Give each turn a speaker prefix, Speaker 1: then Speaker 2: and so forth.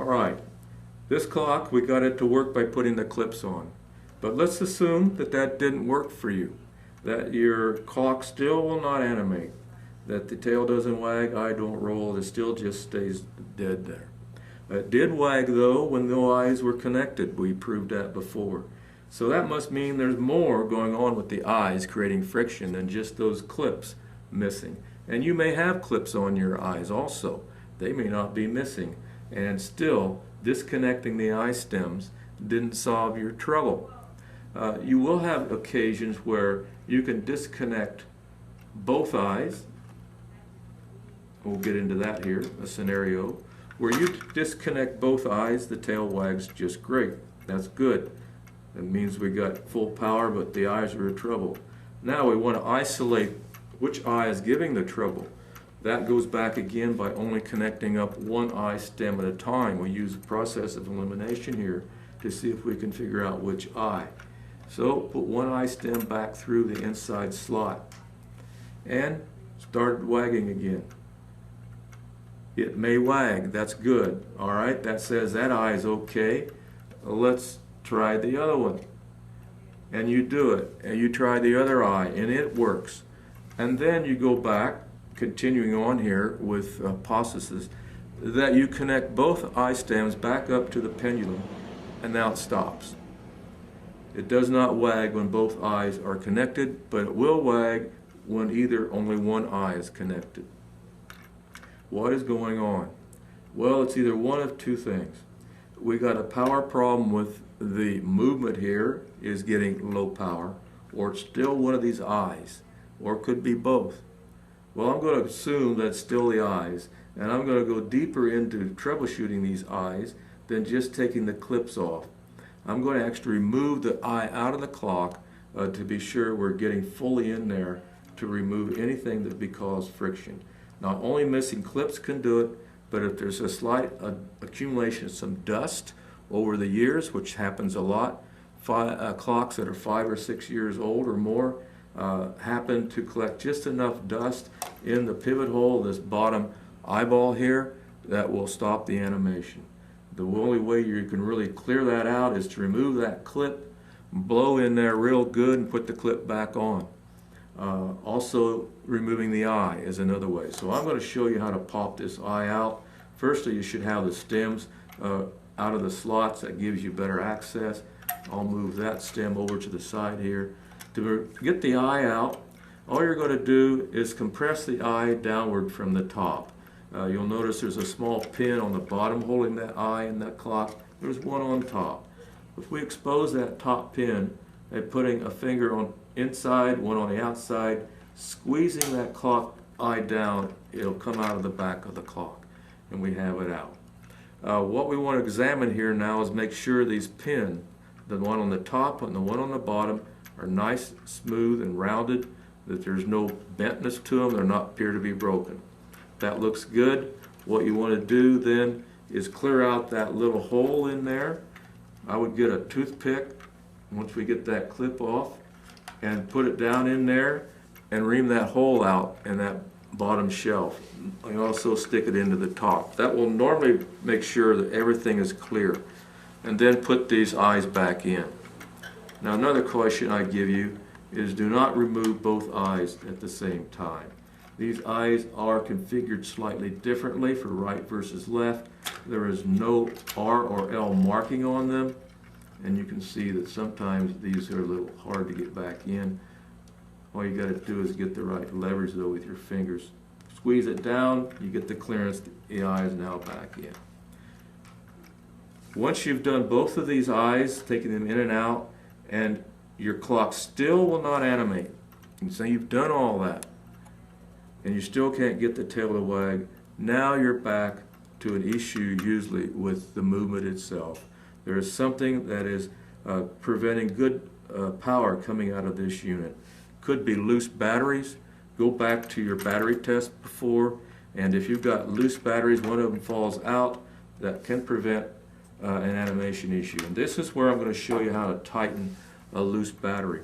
Speaker 1: Alright, this clock we got it to work by putting the clips on. But let's assume that that didn't work for you, that your clock still will not animate, that the tail doesn't wag, eye don't roll, it still just stays dead there. It did wag though when the eyes were connected, we proved that before. So that must mean there's more going on with the eyes creating friction than just those clips missing. And you may have clips on your eyes also. They may not be missing. And still, disconnecting the eye stems didn't solve your trouble. You will have occasions where you can disconnect both eyes. We'll get into that here, a scenario where you disconnect both eyes, the tail wags just great. That's good. That means we got full power, but the eyes are in trouble. Now we want to isolate which eye is giving the trouble. That goes back again by only connecting up one eye stem at a time. We use a process of elimination here to see if we can figure out which eye. So put one eye stem back through the inside slot and start wagging again. It may wag, that's good. Alright, that says that eye is okay. Let's try the other one. And you do it, and you try the other eye, and it works. And then you go back, continuing on here with processes, that you connect both eye stems back up to the pendulum, and now it stops. It does not wag when both eyes are connected, but it will wag when only one eye is connected. What is going on? Well, it's either one of two things. We got a power problem with the movement here is getting low power, or it's still one of these eyes, or it could be both. Well, I'm going to assume that's still the eyes, and I'm going to go deeper into troubleshooting these eyes than just taking the clips off. I'm going to actually remove the eye out of the clock to be sure we're getting fully in there to remove anything that would cause friction. Not only missing clips can do it, but if there's a slight accumulation of some dust over the years, which happens a lot, clocks that are 5 or 6 years old or more happen to collect just enough dust in the pivot hole, this bottom eyeball here, that will stop the animation. The only way you can really clear that out is to remove that clip, blow in there real good, and put the clip back on. Also, removing the eye is another way. So I'm going to show you how to pop this eye out. Firstly, you should have the stems out of the slots. That gives you better access. I'll move that stem over to the side here. To get the eye out, all you're going to do is compress the eye downward from the top. You'll notice there's a small pin on the bottom holding that eye in that clock. There's one on top. If we expose that top pin by putting a finger on inside, one on the outside, squeezing that clock eye down, it'll come out of the back of the clock, and we have it out. What we want to examine here now is make sure these pins, the one on the top and the one on the bottom, are nice, smooth, and rounded, that there's no bentness to them, they're not appear to be broken. That looks good. What you want to do then is clear out that little hole in there. I would get a toothpick once we get that clip off and put it down in there and ream that hole out in that bottom shelf. You also stick it into the top. That will normally make sure that everything is clear. And then put these eyes back in. Now another caution I give you is do not remove both eyes at the same time. These eyes are configured slightly differently for right versus left. There is no R or L marking on them, and you can see that sometimes these are a little hard to get back in. All you got to do is get the right leverage though with your fingers. Squeeze it down, you get the clearance, the eye is now back in. Once you've done both of these eyes, taking them in and out, and your clock still will not animate, and so you've done all that, and you still can't get the tail to wag, now you're back to an issue usually with the movement itself. There is something that is preventing good power coming out of this unit. Could be loose batteries. Go back to your battery test before, and if you've got loose batteries, one of them falls out, that can prevent an animation issue. And this is where I'm going to show you how to tighten a loose battery.